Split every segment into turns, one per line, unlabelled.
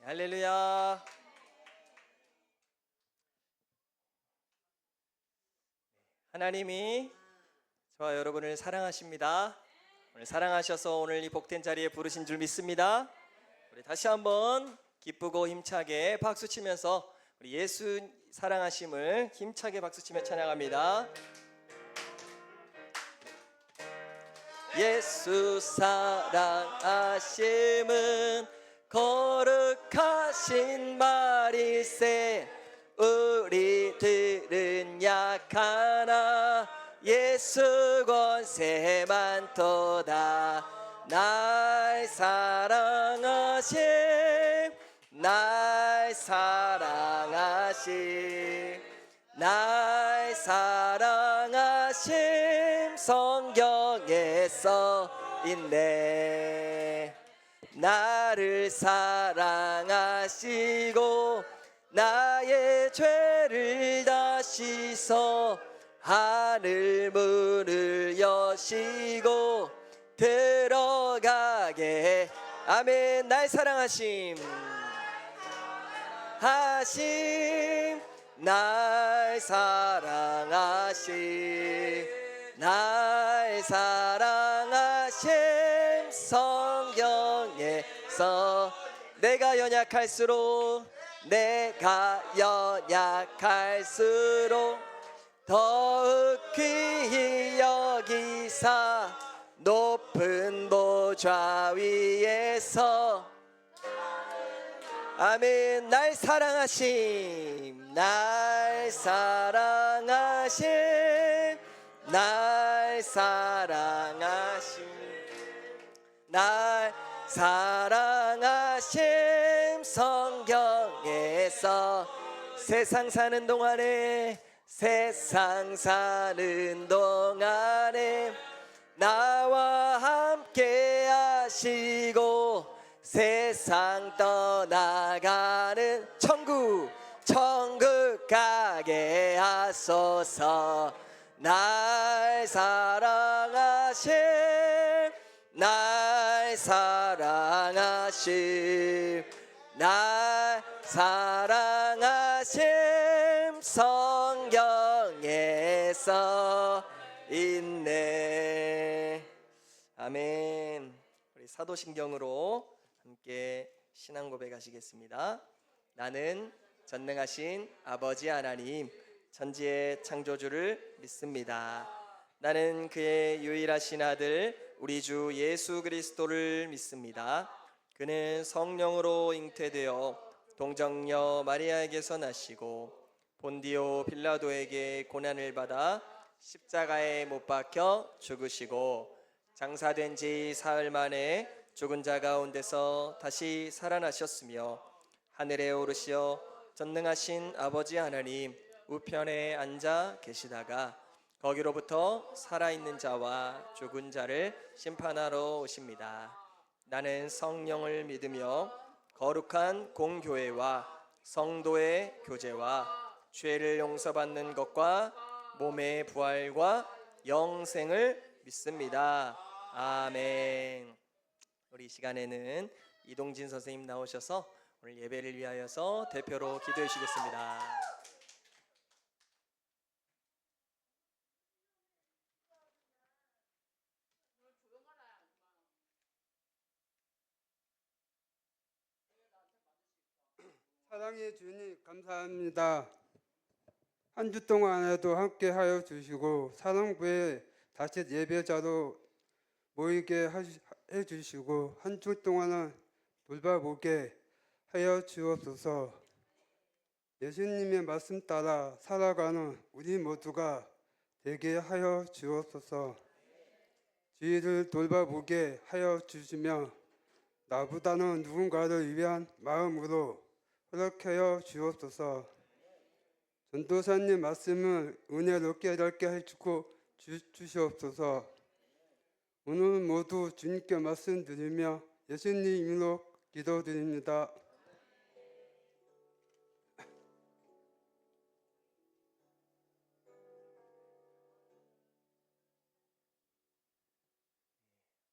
할렐루야. 하나님이 저와 여러분을 사랑하십니다. 오늘 사랑하셔서 오늘 이 복된 자리에 부르신 줄 믿습니다. 우리 다시 한번 기쁘고 힘차게 박수치면서 우리 예수 사랑하심을 힘차게 박수치며 찬양합니다. 예수 사랑하심은 거룩하신 말일세. 우리들은 약하나 예수 권세 많도다. 날 사랑하심, 날 사랑하심, 날 사랑하심 성경에 써 있네. 나를 사랑하시고 나의 죄를 다 씻어 하늘 문을 여시고 들어가게. 아멘. 날 사랑하심, 하심, 날 사랑하심, 날 사랑하심 성경에서 내가 연약할수록 더욱 귀히 여기사 높은 보좌 위에서. 아멘. 날 사랑하심, 날 사랑하심, 날 사랑하심, 날 사랑하심 성경에서. 세상 사는 동안에 나와 함께 하시고 세상 떠나가는 천국 가게 하소서. 날 사랑하심, 날 사랑하심, 날 사랑하심 성경에서 있네. 아멘. 우리 사도신경으로 함께 신앙 고백하시겠습니다. 나는 전능하신 아버지 하나님 천지의 창조주를 믿습니다. 나는 그의 유일하신 아들 우리 주 예수 그리스도를 믿습니다. 그는 성령으로 잉태되어 동정녀 마리아에게서 나시고 본디오 빌라도에게 고난을 받아 십자가에 못 박혀 죽으시고 장사된 지 사흘 만에 죽은 자 가운데서 다시 살아나셨으며 하늘에 오르시어 전능하신 아버지 하나님 우편에 앉아 계시다가 거기로부터 살아있는 자와 죽은 자를 심판하러 오십니다. 나는 성령을 믿으며 거룩한 공교회와 성도의 교제와 죄를 용서받는 것과 몸의 부활과 영생을 믿습니다. 아멘. 우리 이 시간에는 이동진 선생님 나오셔서 오늘 예배를 위하여서 대표로 기도해 주시겠습니다.
사랑의 주님 감사합니다. 한 주 동안에도 함께 하여 주시고 사랑부에 다시 예배자로 모이게 해 주시고 한 주 동안은 돌봐보게 하여 주옵소서. 예수님의 말씀 따라 살아가는 우리 모두가 되게 하여 주옵소서. 주의를 돌봐보게 하여 주시며 나보다는 누군가를 위한 마음으로 허락하여 주옵소서. 전도사님 말씀을 은혜로 깨닫게 해주고 주시옵소서. 오늘 모두 주님께 말씀드리며 예수님 이름으로 기도드립니다.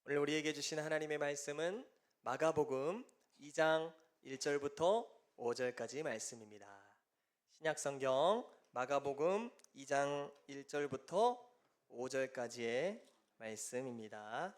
오늘 우리에게 주신 하나님의 말씀은 마가복음 2장 1절부터 5절까지 말씀입니다. 신약성경 마가복음 2장 1절부터 5절까지의 말씀입니다.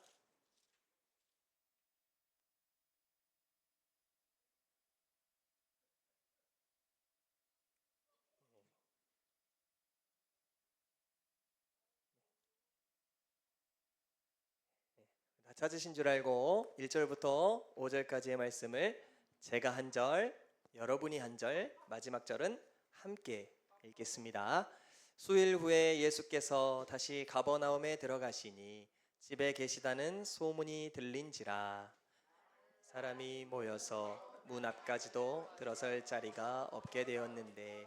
다 찾으신 줄 알고 1절부터 5절까지의 말씀을 제가 한 절, 여러분이 한 절, 마지막 절은 함께 읽겠습니다. 수일 후에 예수께서 다시 가버나움에 들어가시니 집에 계시다는 소문이 들린지라. 사람이 모여서 문 앞까지도 들어설 자리가 없게 되었는데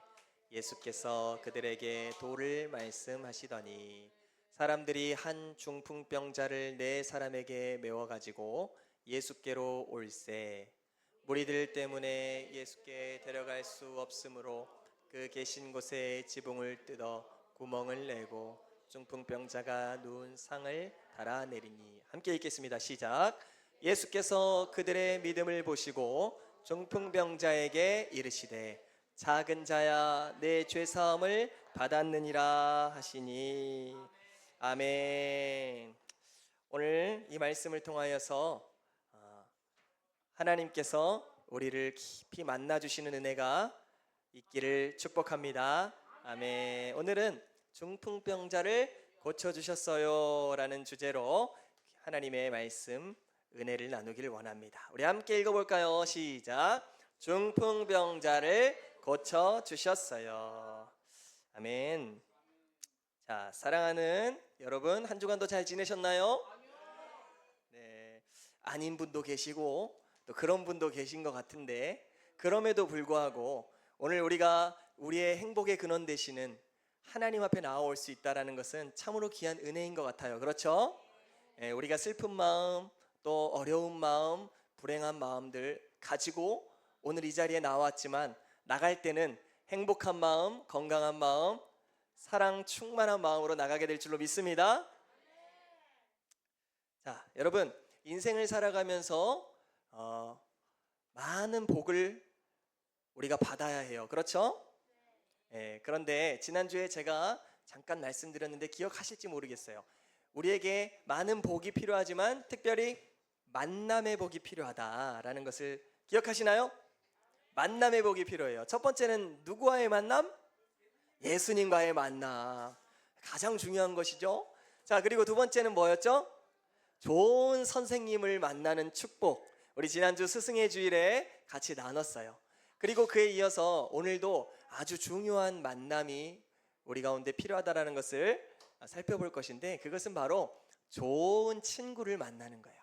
예수께서 그들에게 도를 말씀하시더니 사람들이 한 중풍병자를 네 사람에게 메워가지고 예수께로 올세 무리들 때문에 예수께 데려갈 수 없으므로 그 계신 곳에 지붕을 뜯어 구멍을 내고 중풍병자가 누운 상을 달아내리니. 함께 읽겠습니다. 시작. 예수께서 그들의 믿음을 보시고 중풍병자에게 이르시되 작은 자야 내 죄사함을 받았느니라 하시니. 아멘. 오늘 이 말씀을 통하여서 하나님께서 우리를 깊이 만나주시는 은혜가 있기를 축복합니다. 아멘. 오늘은 중풍병자를 고쳐주셨어요 라는 주제로 하나님의 말씀 은혜를 나누기를 원합니다. 우리 함께 읽어볼까요? 시작. 중풍병자를 고쳐주셨어요. 아멘. 자, 사랑하는 여러분, 한 주간도 잘 지내셨나요? 네, 아닌 분도 계시고 또 그런 분도 계신 것 같은데, 그럼에도 불구하고 오늘 우리가 우리의 행복의 근원 되시는 하나님 앞에 나아올 수 있다는 것은 참으로 귀한 은혜인 것 같아요. 그렇죠? 네, 우리가 슬픈 마음, 또 어려운 마음, 불행한 마음들 가지고 오늘 이 자리에 나왔지만 나갈 때는 행복한 마음, 건강한 마음, 사랑 충만한 마음으로 나가게 될 줄로 믿습니다. 자, 여러분, 인생을 살아가면서 많은 복을 우리가 받아야 해요. 그렇죠? 그런데 지난주에 제가 잠깐 말씀드렸는데 기억하실지 모르겠어요. 우리에게 많은 복이 필요하지만 특별히 만남의 복이 필요하다라는 것을 기억하시나요? 만남의 복이 필요해요. 첫 번째는 누구와의 만남? 예수님과의 만남. 가장 중요한 것이죠. 자, 그리고 두 번째는 뭐였죠? 좋은 선생님을 만나는 축복. 우리 지난주 스승의 주일에 같이 나눴어요. 그리고 그에 이어서 오늘도 아주 중요한 만남이 우리 가운데 필요하다는 것을 살펴볼 것인데, 그것은 바로 좋은 친구를 만나는 거예요.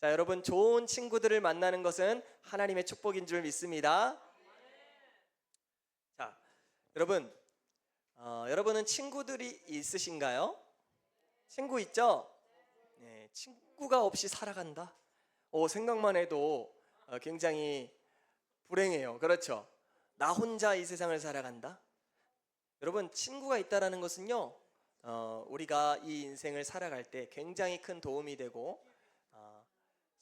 자, 여러분, 좋은 친구들을 만나는 것은 하나님의 축복인 줄 믿습니다. 자, 여러분, 여러분은 친구들이 있으신가요? 친구 있죠? 네, 친구가 없이 살아간다? 생각만 해도 굉장히 불행해요. 그렇죠? 나 혼자 이 세상을 살아간다? 여러분, 친구가 있다라는 것은요, 우리가 이 인생을 살아갈 때 굉장히 큰 도움이 되고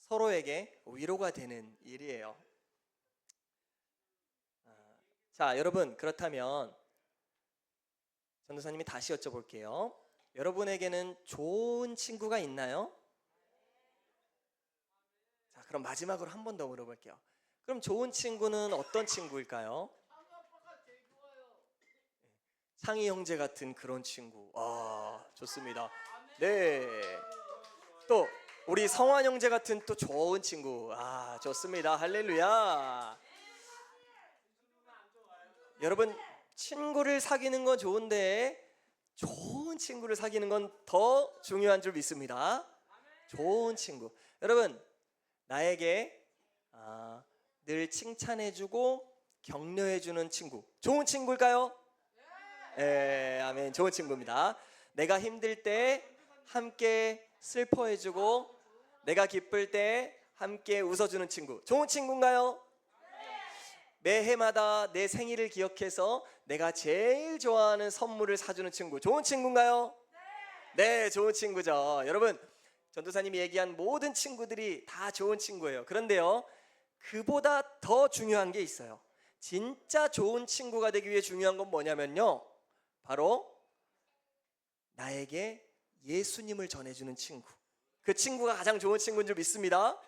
서로에게 위로가 되는 일이에요. 자, 여러분, 그렇다면 전도사님이 다시 여쭤볼게요. 여러분에게는 좋은 친구가 있나요? 자, 그럼 마지막으로 한 번 더 물어볼게요. 그럼 좋은 친구는 어떤 친구일까요? 상희 형제 같은 그런 친구. 좋습니다. 네. 또 우리 성환 형제 같은 또 좋은 친구. 좋습니다. 할렐루야. 여러분, 친구를 사귀는 건 좋은데 좋은 친구를 사귀는 건 더 중요한 줄 믿습니다. 좋은 친구. 여러분, 나에게 늘 칭찬해주고 격려해주는 친구, 좋은 친구일까요? 네, 아멘. 좋은 친구입니다. 내가 힘들 때 함께 슬퍼해주고 내가 기쁠 때 함께 웃어주는 친구, 좋은 친구인가요? 매해마다 내 생일을 기억해서 내가 제일 좋아하는 선물을 사주는 친구, 좋은 친구인가요? 네, 좋은 친구죠. 여러분, 전도사님이 얘기한 모든 친구들이 다 좋은 친구예요. 그런데요, 그보다 더 중요한 게 있어요. 진짜 좋은 친구가 되기 위해 중요한 건 뭐냐면요, 바로 나에게 예수님을 전해주는 친구. 그 친구가 가장 좋은 친구인 줄 믿습니다.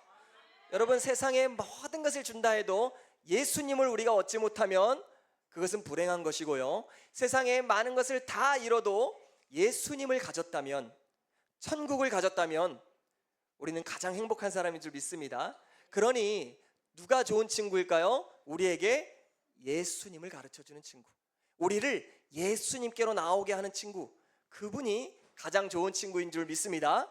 여러분, 세상에 모든 것을 준다 해도 예수님을 우리가 얻지 못하면 그것은 불행한 것이고요, 세상에 많은 것을 다 잃어도 예수님을 가졌다면, 천국을 가졌다면 우리는 가장 행복한 사람인 줄 믿습니다. 그러니 누가 좋은 친구일까요? 우리에게 예수님을 가르쳐주는 친구, 우리를 예수님께로 나오게 하는 친구, 그분이 가장 좋은 친구인 줄 믿습니다.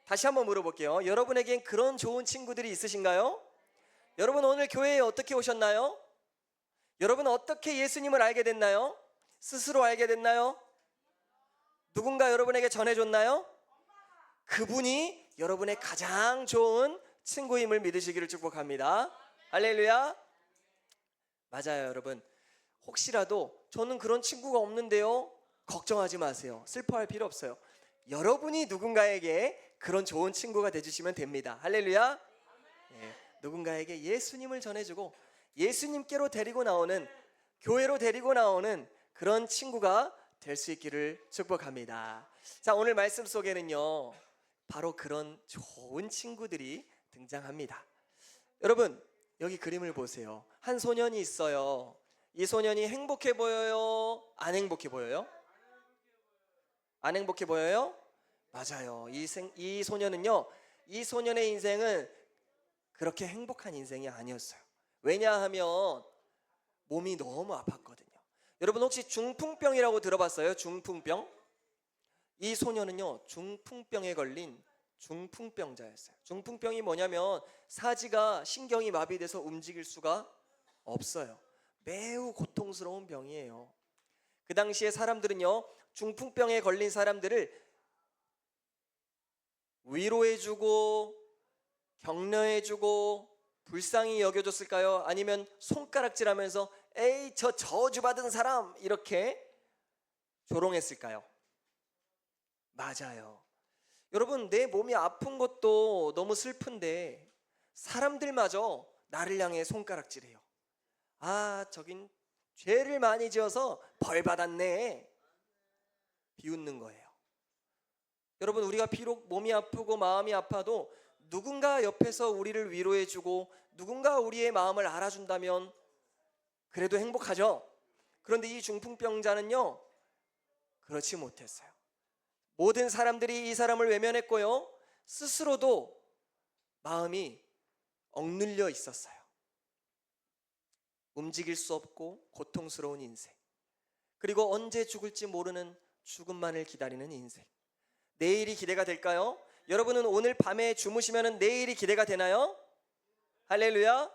다시 한번 물어볼게요. 여러분에겐 그런 좋은 친구들이 있으신가요? 여러분, 오늘 교회에 어떻게 오셨나요? 여러분, 어떻게 예수님을 알게 됐나요? 스스로 알게 됐나요? 누군가 여러분에게 전해줬나요? 그분이 여러분의 가장 좋은 친구임을 믿으시기를 축복합니다. 할렐루야. 맞아요, 여러분. 혹시라도 저는 그런 친구가 없는데요, 걱정하지 마세요. 슬퍼할 필요 없어요. 여러분이 누군가에게 그런 좋은 친구가 되주시면 됩니다. 할렐루야. 네, 누군가에게 예수님을 전해주고 예수님께로 데리고 나오는, 교회로 데리고 나오는 그런 친구가 될 수 있기를 축복합니다. 자, 오늘 말씀 속에는요, 바로 그런 좋은 친구들이 등장합니다. 여러분, 여기 그림을 보세요. 한 소년이 있어요. 이 소년이 행복해 보여요? 안 행복해 보여요? 안 행복해 보여요? 맞아요. 이 소년은요, 이 소년의 인생은 그렇게 행복한 인생이 아니었어요. 왜냐하면 몸이 너무 아팠거든요. 여러분, 혹시 중풍병이라고 들어봤어요? 중풍병? 이 소년은요, 중풍병에 걸린 중풍병자였어요. 중풍병이 뭐냐면 사지가, 신경이 마비돼서 움직일 수가 없어요. 매우 고통스러운 병이에요. 그 당시에 사람들은요, 중풍병에 걸린 사람들을 위로해주고 격려해주고 불쌍히 여겨줬을까요? 아니면 손가락질하면서 에이 저 저주받은 사람, 이렇게 조롱했을까요? 맞아요. 여러분, 내 몸이 아픈 것도 너무 슬픈데 사람들마저 나를 향해 손가락질해요. 아, 저긴 죄를 많이 지어서 벌 받았네, 비웃는 거예요. 여러분, 우리가 비록 몸이 아프고 마음이 아파도 누군가 옆에서 우리를 위로해주고 누군가 우리의 마음을 알아준다면 그래도 행복하죠. 그런데 이 중풍병자는요, 그렇지 못했어요. 모든 사람들이 이 사람을 외면했고요, 스스로도 마음이 억눌려 있었어요. 움직일 수 없고 고통스러운 인생, 그리고 언제 죽을지 모르는 죽음만을 기다리는 인생. 내일이 기대가 될까요? 여러분은 오늘 밤에 주무시면 내일이 기대가 되나요? 할렐루야.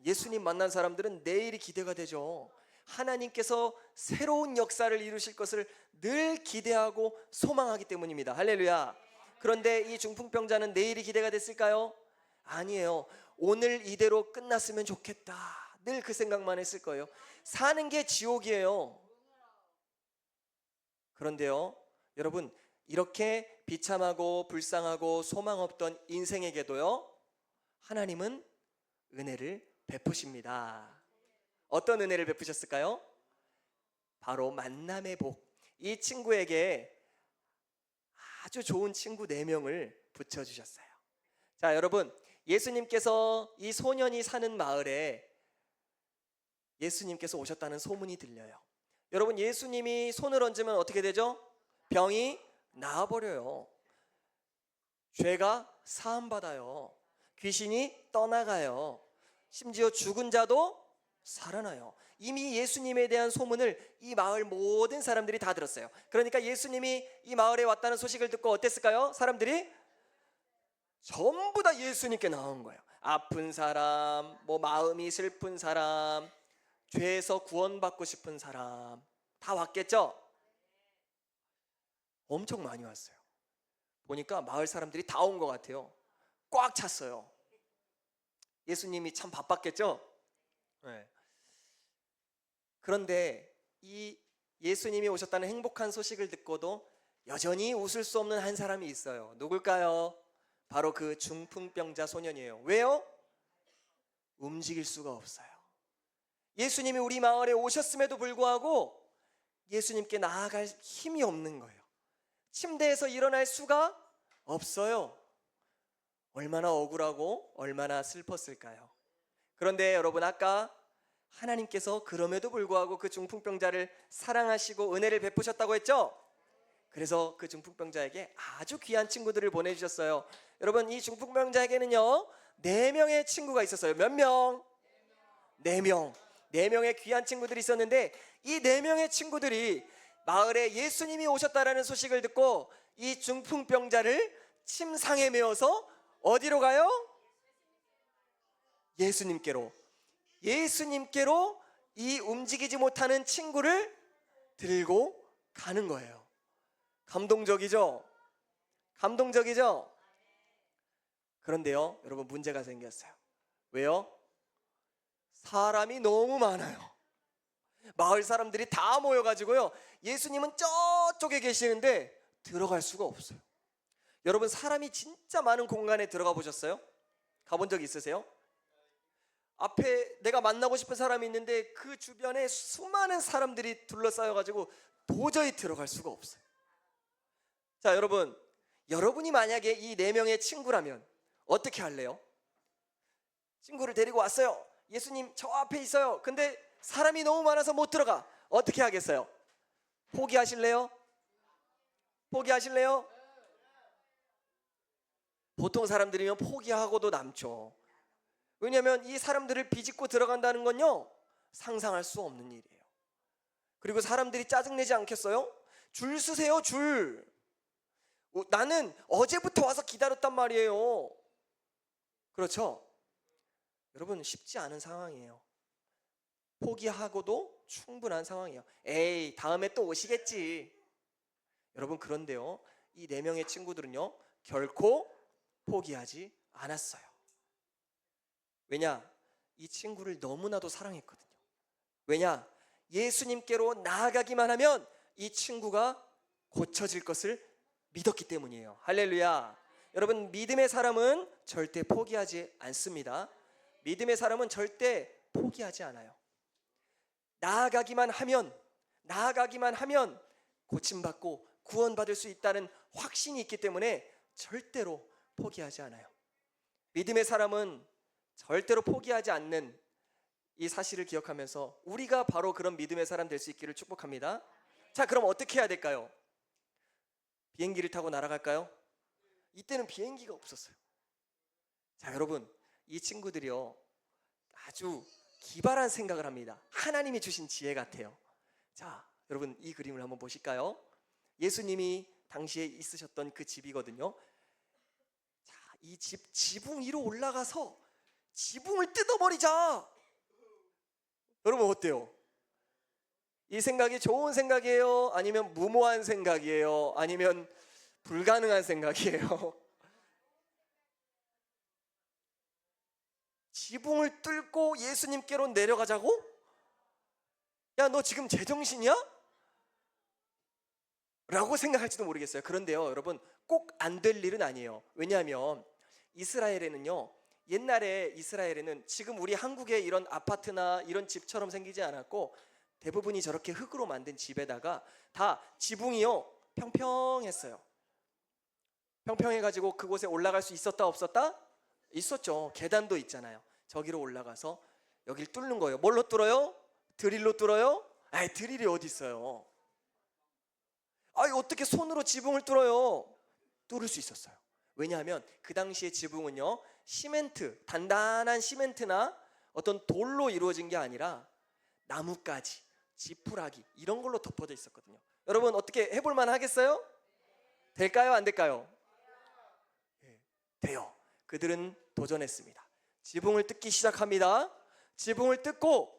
예수님 만난 사람들은 내일이 기대가 되죠. 하나님께서 새로운 역사를 이루실 것을 늘 기대하고 소망하기 때문입니다. 할렐루야. 그런데 이 중풍병자는 내일이 기대가 됐을까요? 아니에요. 오늘 이대로 끝났으면 좋겠다, 늘 그 생각만 했을 거예요. 사는 게 지옥이에요. 그런데요, 여러분, 이렇게 비참하고 불쌍하고 소망 없던 인생에게도요, 하나님은 은혜를 베푸십니다. 어떤 은혜를 베푸셨을까요? 바로 만남의 복. 이 친구에게 아주 좋은 친구 4명을 붙여주셨어요. 자, 여러분, 예수님께서 이 소년이 사는 마을에 예수님께서 오셨다는 소문이 들려요. 여러분, 예수님이 손을 얹으면 어떻게 되죠? 병이 나아버려요. 죄가 사함받아요. 귀신이 떠나가요. 심지어 죽은 자도 살아나요. 이미 예수님에 대한 소문을 이 마을 모든 사람들이 다 들었어요. 그러니까 예수님이 이 마을에 왔다는 소식을 듣고 어땠을까요? 사람들이 전부 다 예수님께 나온 거예요. 아픈 사람, 마음이 슬픈 사람, 죄에서 구원받고 싶은 사람 다 왔겠죠? 엄청 많이 왔어요. 보니까 마을 사람들이 다 온 것 같아요. 꽉 찼어요. 예수님이 참 바빴겠죠? 네. 그런데 이 예수님이 오셨다는 행복한 소식을 듣고도 여전히 웃을 수 없는 한 사람이 있어요. 누굴까요? 바로 그 중풍병자 소년이에요. 왜요? 움직일 수가 없어요. 예수님이 우리 마을에 오셨음에도 불구하고 예수님께 나아갈 힘이 없는 거예요. 침대에서 일어날 수가 없어요. 얼마나 억울하고 얼마나 슬펐을까요? 그런데 여러분, 아까 하나님께서 그럼에도 불구하고 그 중풍병자를 사랑하시고 은혜를 베푸셨다고 했죠? 그래서 그 중풍병자에게 아주 귀한 친구들을 보내주셨어요. 여러분, 이 중풍병자에게는요 4명의 친구가 있었어요. 몇 명? 4명. 4명의 귀한 친구들이 있었는데, 이 4명의 친구들이 마을에 예수님이 오셨다라는 소식을 듣고 이 중풍병자를 침상에 메어서 어디로 가요? 예수님께로 이 움직이지 못하는 친구를 들고 가는 거예요. 감동적이죠? 감동적이죠? 그런데요, 여러분, 문제가 생겼어요. 왜요? 사람이 너무 많아요. 마을 사람들이 다 모여가지고요, 예수님은 저쪽에 계시는데 들어갈 수가 없어요. 여러분, 사람이 진짜 많은 공간에 들어가 보셨어요? 가본 적 있으세요? 앞에 내가 만나고 싶은 사람이 있는데 그 주변에 수많은 사람들이 둘러싸여가지고 도저히 들어갈 수가 없어요. 자, 여러분이 만약에 이 4명의 친구라면 어떻게 할래요? 친구를 데리고 왔어요. 예수님 저 앞에 있어요. 근데 사람이 너무 많아서 못 들어가. 어떻게 하겠어요? 포기하실래요? 포기하실래요? 보통 사람들이면 포기하고도 남죠. 왜냐하면 이 사람들을 비집고 들어간다는 건요 상상할 수 없는 일이에요. 그리고 사람들이 짜증내지 않겠어요? 줄 서세요, 줄. 나는 어제부터 와서 기다렸단 말이에요. 그렇죠? 여러분, 쉽지 않은 상황이에요. 포기하고도 충분한 상황이에요. 에이, 다음에 또 오시겠지. 여러분, 그런데요, 이 4명의 친구들은요 결코 포기하지 않았어요. 왜냐? 이 친구를 너무나도 사랑했거든요. 왜냐? 예수님께로 나아가기만 하면 이 친구가 고쳐질 것을 믿었기 때문이에요. 할렐루야. 여러분, 믿음의 사람은 절대 포기하지 않습니다. 믿음의 사람은 절대 포기하지 않아요. 나아가기만 하면 고침받고 구원받을 수 있다는 확신이 있기 때문에 절대로 포기하지 않아요. 믿음의 사람은 절대로 포기하지 않는 이 사실을 기억하면서 우리가 바로 그런 믿음의 사람 될 수 있기를 축복합니다. 자, 그럼 어떻게 해야 될까요? 비행기를 타고 날아갈까요? 이때는 비행기가 없었어요. 자, 여러분, 이 친구들이요 아주 기발한 생각을 합니다. 하나님이 주신 지혜 같아요. 자, 여러분, 이 그림을 한번 보실까요? 예수님이 당시에 있으셨던 그 집이거든요. 자, 이 지붕 위로 올라가서 지붕을 뜯어버리자. 여러분, 어때요? 이 생각이 좋은 생각이에요? 아니면 무모한 생각이에요? 아니면 불가능한 생각이에요? 지붕을 뚫고 예수님께로 내려가자고? 야, 너 지금 제정신이야? 라고 생각할지도 모르겠어요. 그런데요, 여러분, 꼭 안 될 일은 아니에요. 왜냐하면 옛날에 이스라엘에는 지금 우리 한국의 이런 아파트나 이런 집처럼 생기지 않았고, 대부분이 저렇게 흙으로 만든 집에다가 다 지붕이요 평평했어요. 평평해가지고 그곳에 올라갈 수 있었다 없었다? 있었죠. 계단도 있잖아요. 저기로 올라가서 여길 뚫는 거예요. 뭘로 뚫어요? 드릴로 뚫어요? 아이, 드릴이 어디 있어요? 아이, 어떻게 손으로 지붕을 뚫어요? 뚫을 수 있었어요. 왜냐하면 그 당시의 지붕은요 시멘트, 단단한 시멘트나 어떤 돌로 이루어진 게 아니라 나뭇가지, 지푸라기 이런 걸로 덮어져 있었거든요. 여러분, 어떻게 해볼 만 하겠어요? 될까요? 안 될까요? 네, 돼요. 그들은 도전했습니다. 지붕을 뜯기 시작합니다. 지붕을 뜯고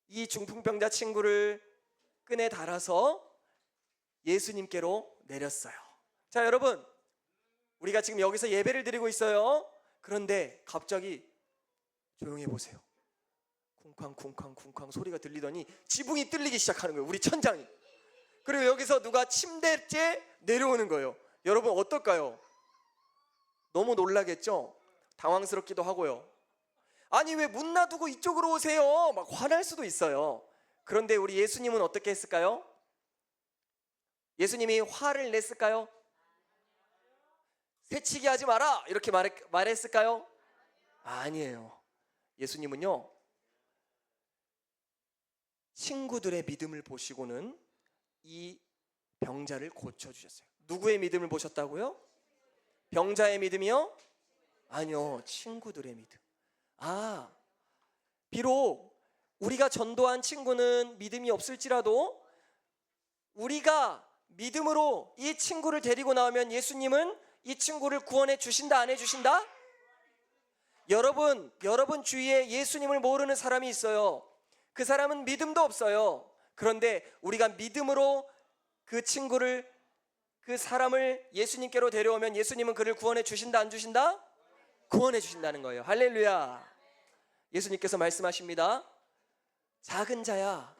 이 중풍병자 친구를 끈에 달아서 예수님께로 내렸어요. 자, 여러분, 우리가 지금 여기서 예배를 드리고 있어요. 그런데 갑자기 조용히 해보세요. 쿵쾅쿵쾅쿵쾅 소리가 들리더니 지붕이 뚫리기 시작하는 거예요. 우리 천장이. 그리고 여기서 누가 침대째 내려오는 거예요. 여러분, 어떨까요? 너무 놀라겠죠? 당황스럽기도 하고요. 아니 왜 문 놔두고 이쪽으로 오세요? 막 화날 수도 있어요. 그런데 우리 예수님은 어떻게 했을까요? 예수님이 화를 냈을까요? 새치기 하지 마라 이렇게 말했을까요? 아니에요. 예수님은요, 친구들의 믿음을 보시고는 이 병자를 고쳐주셨어요. 누구의 믿음을 보셨다고요? 병자의 믿음이요? 아니요, 친구들의 믿음. 비록 우리가 전도한 친구는 믿음이 없을지라도 우리가 믿음으로 이 친구를 데리고 나오면 예수님은 이 친구를 구원해 주신다, 안 해주신다? 여러분 주위에 예수님을 모르는 사람이 있어요. 그 사람은 믿음도 없어요. 그런데 우리가 믿음으로 그 친구를, 그 사람을 예수님께로 데려오면 예수님은 그를 구원해 주신다, 안 주신다? 구원해 주신다는 거예요. 할렐루야. 예수님께서 말씀하십니다. 작은 자야,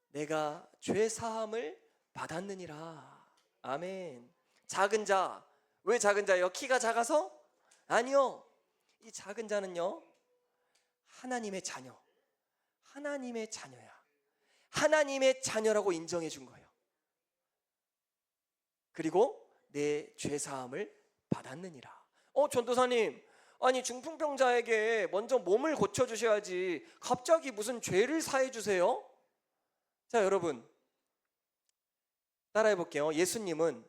내가 죄 사함을 받았느니라. 아멘. 작은 자, 왜 작은 자예요? 키가 작아서? 아니요. 이 작은 자는요, 하나님의 자녀, 하나님의 자녀야. 하나님의 자녀라고 인정해 준 거예요. 그리고 내 죄 사함을 받았느니라. 전도사님, 아니 중풍병자에게 먼저 몸을 고쳐주셔야지 갑자기 무슨 죄를 사해 주세요? 자, 여러분 따라해 볼게요. 예수님은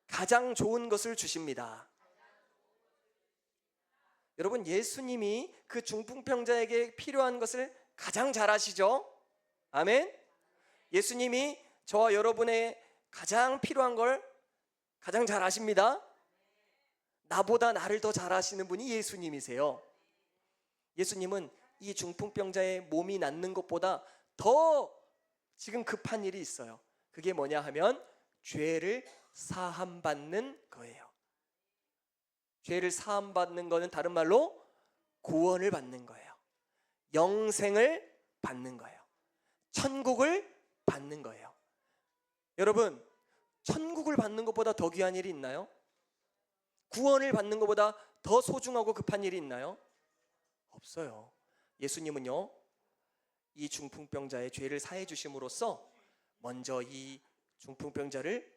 가장 좋은 것을 주십니다. 여러분, 예수님이 그 중풍병자에게 필요한 것을 가장 잘 아시죠? 아멘. 예수님이 저와 여러분의 가장 필요한 걸 가장 잘 아십니다. 나보다 나를 더 잘 아시는 분이 예수님이세요. 예수님은 이 중풍병자의 몸이 낫는 것보다 더 지금 급한 일이 있어요. 그게 뭐냐 하면 죄를 사함받는 거예요. 죄를 사함받는 거는 다른 말로 구원을 받는 거예요. 영생을 받는 거예요. 천국을 받는 거예요. 여러분, 천국을 받는 것보다 더 귀한 일이 있나요? 구원을 받는 것보다 더 소중하고 급한 일이 있나요? 없어요. 예수님은요, 이 중풍병자의 죄를 사해 주심으로써 먼저 이 중풍병자를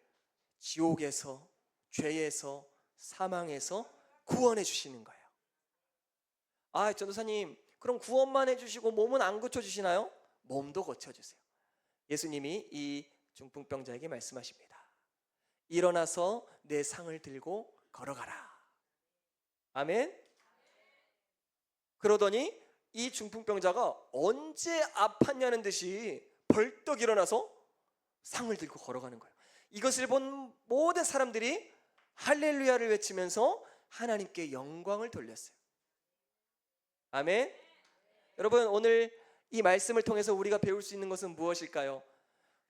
지옥에서, 죄에서, 사망에서 구원해 주시는 거예요. 전도사님, 그럼 구원만 해주시고 몸은 안 고쳐주시나요? 몸도 고쳐주세요. 예수님이 이 중풍병자에게 말씀하십니다. 일어나서 내 상을 들고 걸어가라. 아멘. 그러더니 이 중풍병자가 언제 아팠냐는 듯이 벌떡 일어나서 상을 들고 걸어가는 거예요. 이것을 본 모든 사람들이 할렐루야를 외치면서 하나님께 영광을 돌렸어요. 아멘. 여러분, 오늘 이 말씀을 통해서 우리가 배울 수 있는 것은 무엇일까요?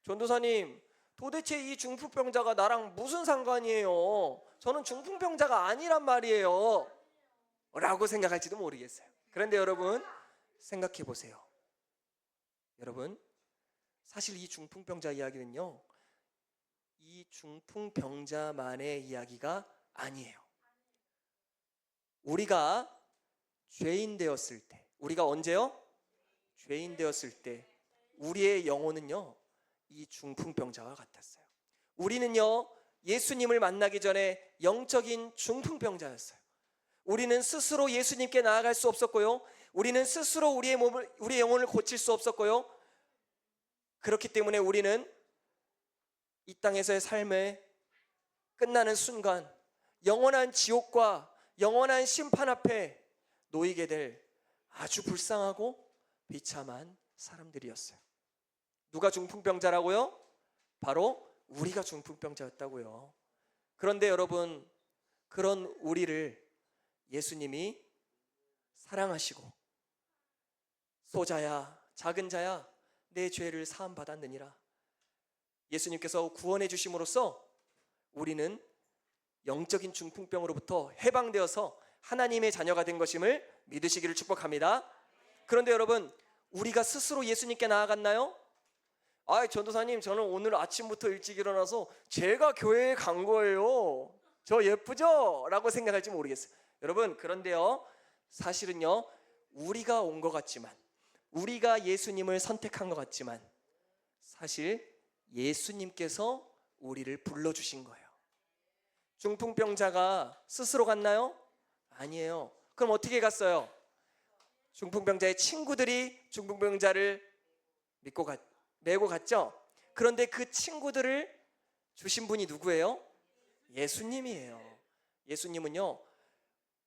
전도사님, 도대체 이 중풍병자가 나랑 무슨 상관이에요? 저는 중풍병자가 아니란 말이에요 라고 생각할지도 모르겠어요. 그런데 여러분, 생각해 보세요. 여러분, 사실 이 중풍병자 이야기는요, 이 중풍병자만의 이야기가 아니에요. 우리가 죄인 되었을 때, 우리가 언제요? 죄인 되었을 때 우리의 영혼은요, 이 중풍병자와 같았어요. 우리는요, 예수님을 만나기 전에 영적인 중풍병자였어요. 우리는 스스로 예수님께 나아갈 수 없었고요, 우리는 스스로 우리의 영혼을 고칠 수 없었고요. 그렇기 때문에 우리는 이 땅에서의 삶의 끝나는 순간 영원한 지옥과 영원한 심판 앞에 놓이게 될 아주 불쌍하고 비참한 사람들이었어요. 누가 중풍병자라고요? 바로 우리가 중풍병자였다고요. 그런데 여러분, 그런 우리를 예수님이 사랑하시고 소자야, 작은 자야, 내 죄를 사함 받았느니라. 예수님께서 구원해 주심으로써 우리는 영적인 중풍병으로부터 해방되어서 하나님의 자녀가 된 것임을 믿으시기를 축복합니다. 그런데 여러분, 우리가 스스로 예수님께 나아갔나요? 전도사님, 저는 오늘 아침부터 일찍 일어나서 제가 교회에 간 거예요. 저 예쁘죠? 라고 생각할지 모르겠어요. 여러분, 그런데요, 사실은요, 우리가 온 것 같지만, 우리가 예수님을 선택한 것 같지만 사실 예수님께서 우리를 불러주신 거예요. 중풍병자가 스스로 갔나요? 아니에요. 그럼 어떻게 갔어요? 중풍병자의 친구들이 중풍병자를 메고 갔죠. 그런데 그 친구들을 주신 분이 누구예요? 예수님이에요. 예수님은요,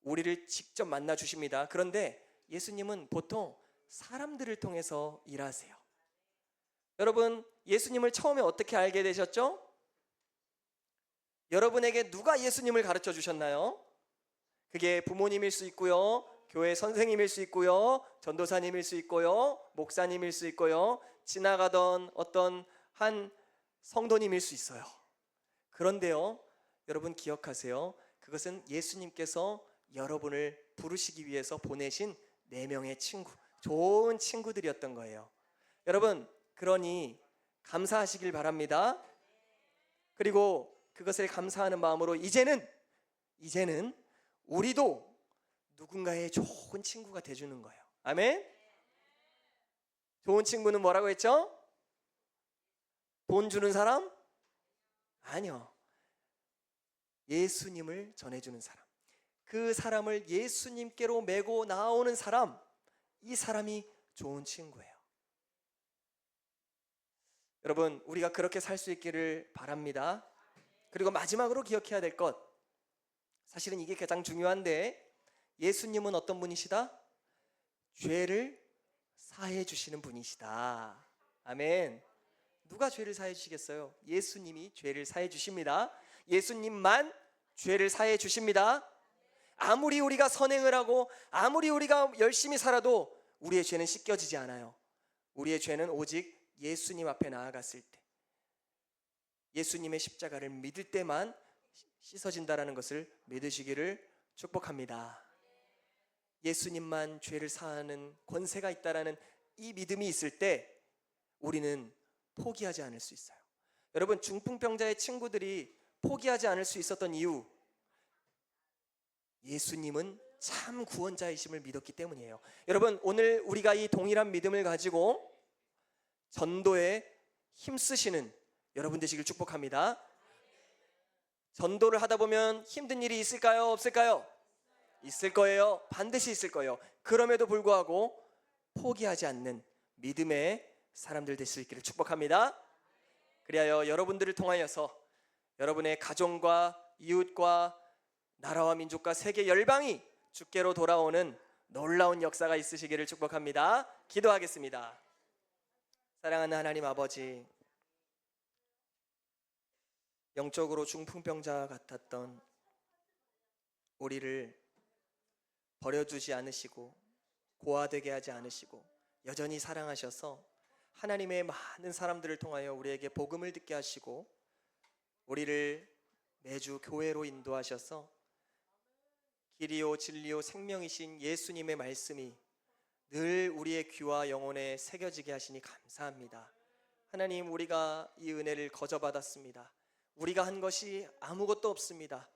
우리를 직접 만나 주십니다. 그런데 예수님은 보통 사람들을 통해서 일하세요. 여러분, 예수님을 처음에 어떻게 알게 되셨죠? 여러분에게 누가 예수님을 가르쳐 주셨나요? 그게 부모님일 수 있고요, 교회 선생님일 수 있고요, 전도사님일 수 있고요, 목사님일 수 있고요, 지나가던 어떤 한 성도님일 수 있어요. 그런데요, 여러분 기억하세요. 그것은 예수님께서 여러분을 부르시기 위해서 보내신 4명의 친구, 좋은 친구들이었던 거예요. 여러분, 그러니 감사하시길 바랍니다. 그리고 그것을 감사하는 마음으로 이제는 우리도 누군가의 좋은 친구가 돼주는 거예요. 아멘. 좋은 친구는 뭐라고 했죠? 돈 주는 사람? 아니요. 예수님을 전해주는 사람, 그 사람을 예수님께로 메고 나오는 사람, 이 사람이 좋은 친구예요. 여러분, 우리가 그렇게 살 수 있기를 바랍니다. 그리고 마지막으로 기억해야 될 것, 사실은 이게 가장 중요한데, 예수님은 어떤 분이시다? 죄를 사해 주시는 분이시다. 아멘. 누가 죄를 사해 주시겠어요? 예수님이 죄를 사해 주십니다. 예수님만 죄를 사해 주십니다. 아무리 우리가 선행을 하고 아무리 우리가 열심히 살아도 우리의 죄는 씻겨지지 않아요. 우리의 죄는 오직 예수님 앞에 나아갔을 때, 예수님의 십자가를 믿을 때만 씻어진다라는 것을 믿으시기를 축복합니다. 예수님만 죄를 사하는 권세가 있다라는 이 믿음이 있을 때 우리는 포기하지 않을 수 있어요. 여러분, 중풍병자의 친구들이 포기하지 않을 수 있었던 이유, 예수님은 참 구원자이심을 믿었기 때문이에요. 여러분, 오늘 우리가 이 동일한 믿음을 가지고 전도에 힘쓰시는 여러분 되시길 축복합니다. 전도를 하다 보면 힘든 일이 있을까요? 없을까요? 있을 거예요. 반드시 있을 거예요. 그럼에도 불구하고 포기하지 않는 믿음의 사람들 되실 수 있기를 축복합니다. 그리하여 여러분들을 통하여서 여러분의 가정과 이웃과 나라와 민족과 세계 열방이 주께로 돌아오는 놀라운 역사가 있으시기를 축복합니다. 기도하겠습니다. 사랑하는 하나님 아버지, 영적으로 중풍병자 같았던 우리를 버려두지 않으시고 고아되게 하지 않으시고 여전히 사랑하셔서 하나님의 많은 사람들을 통하여 우리에게 복음을 듣게 하시고 우리를 매주 교회로 인도하셔서 길이요 진리요 생명이신 예수님의 말씀이 늘 우리의 귀와 영혼에 새겨지게 하시니 감사합니다. 하나님, 우리가 이 은혜를 거저받았습니다. 우리가 한 것이 아무것도 없습니다.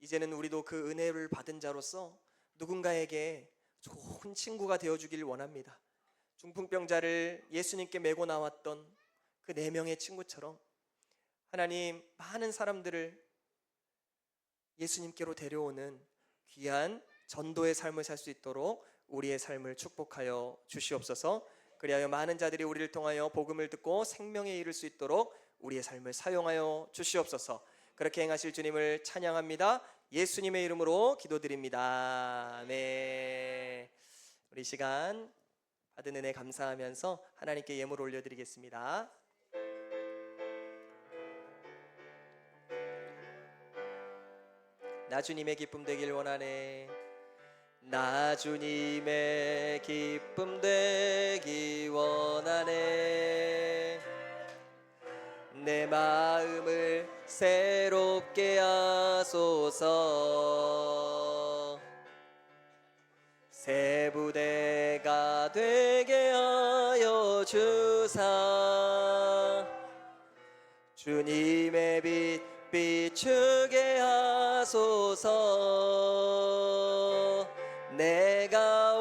이제는 우리도 그 은혜를 받은 자로서 누군가에게 좋은 친구가 되어주길 원합니다. 중풍병자를 예수님께 메고 나왔던 그 4명의 친구처럼 하나님, 많은 사람들을 예수님께로 데려오는 귀한 전도의 삶을 살 수 있도록 우리의 삶을 축복하여 주시옵소서. 그리하여 많은 자들이 우리를 통하여 복음을 듣고 생명에 이를 수 있도록 우리의 삶을 사용하여 주시옵소서. 그렇게 행하실 주님을 찬양합니다. 예수님의 이름으로 기도드립니다. 네, 우리 시간 받은 은혜 감사하면서 하나님께 예물 올려드리겠습니다. 나 주님의 기쁨 되길 원하네. 나 주님의 기쁨 되기 원하네. 내 마음을 새롭게 하소서. 새 부대가 되게 하여 주사. 주님의 빛 비추게 하소서. 내가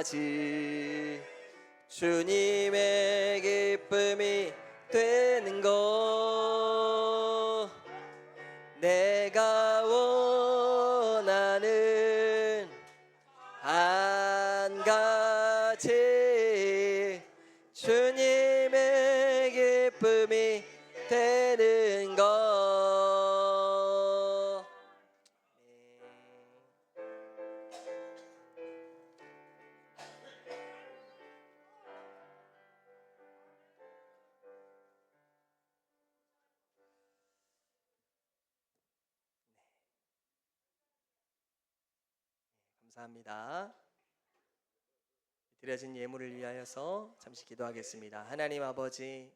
때까지 주님의 기쁨이 되는 것 내가 원하는 한 가지 주님의 기쁨이 되는 것 감사합니다. 드려진 예물을 위하여서 잠시 기도하겠습니다. 하나님 아버지,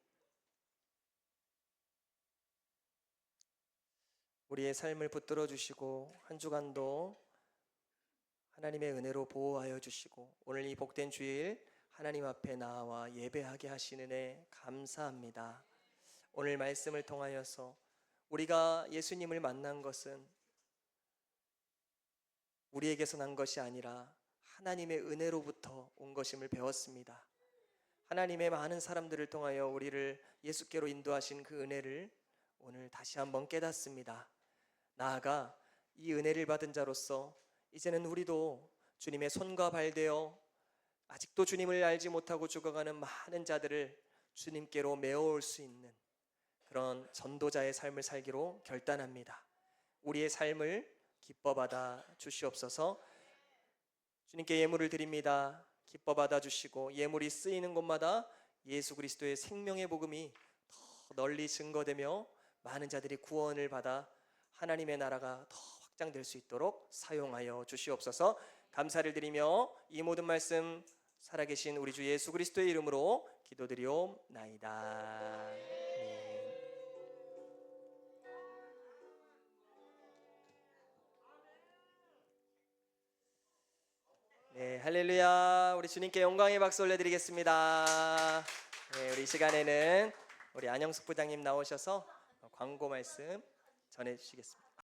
우리의 삶을 붙들어 주시고 한 주간도 하나님의 은혜로 보호하여 주시고 오늘 이 복된 주일 하나님 앞에 나와 예배하게 하시는 애 감사합니다. 오늘 말씀을 통하여서 우리가 예수님을 만난 것은 우리에게서 난 것이 아니라 하나님의 은혜로부터 온 것임을 배웠습니다. 하나님의 많은 사람들을 통하여 우리를 예수께로 인도하신 그 은혜를 오늘 다시 한번 깨닫습니다. 나아가 이 은혜를 받은 자로서 이제는 우리도 주님의 손과 발 되어 아직도 주님을 알지 못하고 죽어가는 많은 자들을 주님께로 메어올 수 있는 그런 전도자의 삶을 살기로 결단합니다. 우리의 삶을 기뻐 받아 주시옵소서. 주님께 예물을 드립니다. 기뻐 받아 주시고 예물이 쓰이는 곳마다 예수 그리스도의 생명의 복음이 더 널리 증거되며 많은 자들이 구원을 받아 하나님의 나라가 더 확장될 수 있도록 사용하여 주시옵소서. 감사를 드리며 이 모든 말씀 살아계신 우리 주 예수 그리스도의 이름으로 기도드리옵나이다. 네, 할렐루야. 우리 주님께 영광의 박수 올려드리겠습니다. 네, 우리 이 시간에는 우리 안영숙 부장님 나오셔서 광고 말씀 전해주시겠습니다.